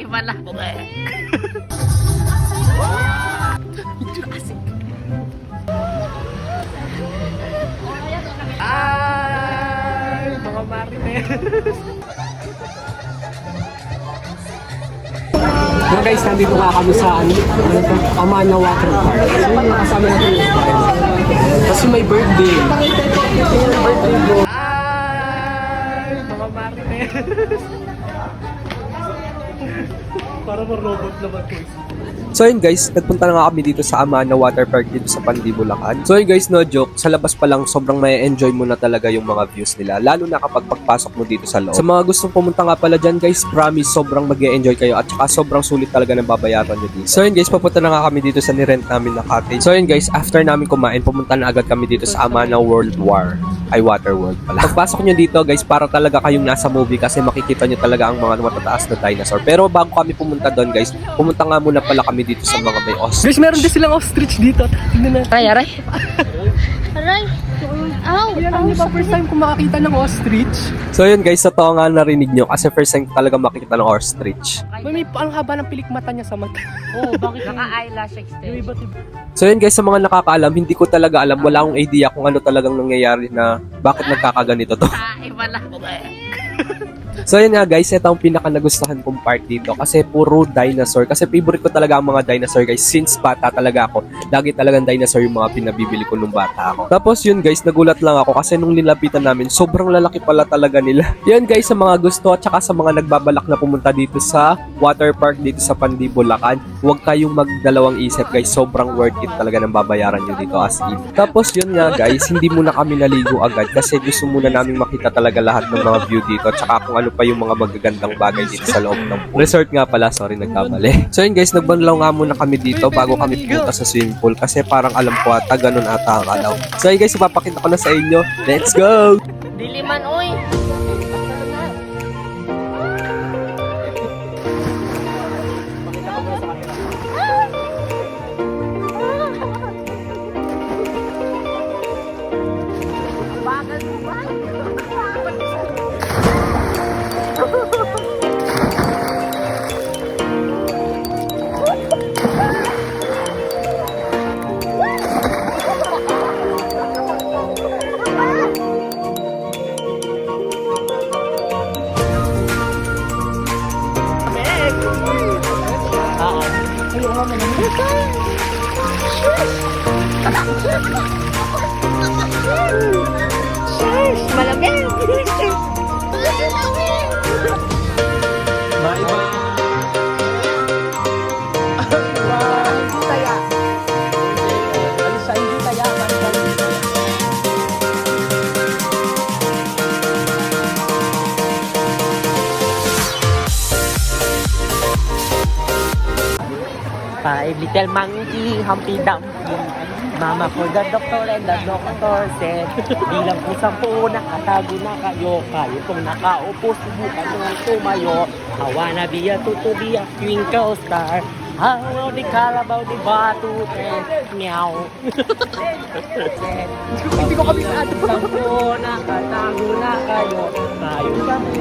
wala. Ay, mga marites. So guys, nandito nga kami sa Amana Water Park. So yung kasama natin yung friends. Kasi may birthday. Birthday bro. Ay, mga marites. Para ma-robot naman guys. So yun guys, nagpunta na nga kami dito sa Amana Water Park dito sa Pandi, Bulacan. So yun guys, no joke, sa labas pa lang sobrang may enjoy mo na talaga yung mga views nila. Lalo na kapag pagpasok mo dito sa loob. Sa mga gustong pumunta nga pala dyan guys, promise sobrang mag-e-enjoy kayo at saka sobrang sulit talaga ng babayaran nyo dito. So yun guys, papunta na nga kami dito sa nirent namin na cottage. So yun guys, after namin kumain, pumunta na agad kami dito sa Amana World War. Ay, Water World pala. Pagpasok nyo dito guys, para talaga kayong nasa movie kasi makikita nyo talaga ang mga matataas na dinosaur. Pero bago kami pumunta doon guys, pumunta nga muna pala kami dito sa mga may ostrich. Guys, meron din silang ostrich dito. Tignan na. Aray, aray. Aray. Ow. Yan ang iba first time ko makakita ng ostrich. So yun guys, totoo nga narinig nyo kasi first time talaga makikita ng ostrich. May ang haba ng pilik mata niya sa mata. Oo, bakit naka-eyelash extension? So yun guys, sa mga nakakaalam, hindi ko talaga alam, wala akong idea kung ano talagang nangyayari na bakit nagkakaganito to. Ay, wala. So yun nga guys, ito ang pinaka nagustuhan kong part dito kasi puro dinosaur. Kasi favorite ko talaga ang mga dinosaur guys. Since bata talaga ako, lagi talagang dinosaur yung mga pinabibili ko nung bata ako. Tapos yun guys, nagulat lang ako kasi nung nilapitan namin, sobrang lalaki pala talaga nila. Yun guys, sa mga gusto at saka sa mga nagbabalak na pumunta dito sa water park dito sa Pandi, Bulacan, huwag kayong magdalawang isip guys. Sobrang worth it talaga ng babayaran nyo dito as in. Tapos yun nga guys, hindi muna kami naligo agad kasi gusto muna namin makita talaga lahat ng mga view dito at saka kung ano pa yung mga magagandang bagay dito sa loob ng resort nga pala. Sorry, nagkamali. So yun guys, nagbanlaw nga muna kami dito bago kami pumunta sa swimming pool kasi parang alam ko ata ganun ata ang alaw. So yun guys, ipapakita ko na sa inyo. Let's go! Diliman, oy. Bagal mo ba? Malamig! Maiba! Hindi taya! Alisa, hindi taya! Five little monkey, Humpty Dumpty. Mama for the doctor and the doctor said, bilang po 10, nakatago na kayo. Kayo pong nakaupo, subukan nyo tumayo. I wanna be a tutu, be a twinkle star. How the Carabao, the batu, meow. Hindi ko kami sa ato. 10, nakatago na kayo. Kayo kami.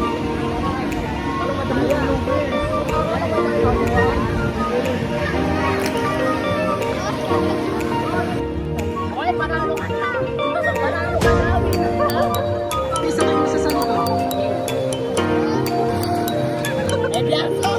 Oy, panalo ka na! Panalo ka na! Isa kayo sa salito. Eh, biyaso!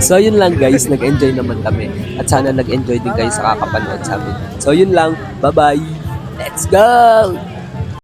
So yun lang guys, nag-enjoy naman kami. At sana nag-enjoy din kayo sa kakapanood sa amin. So yun lang, bye-bye! Let's go!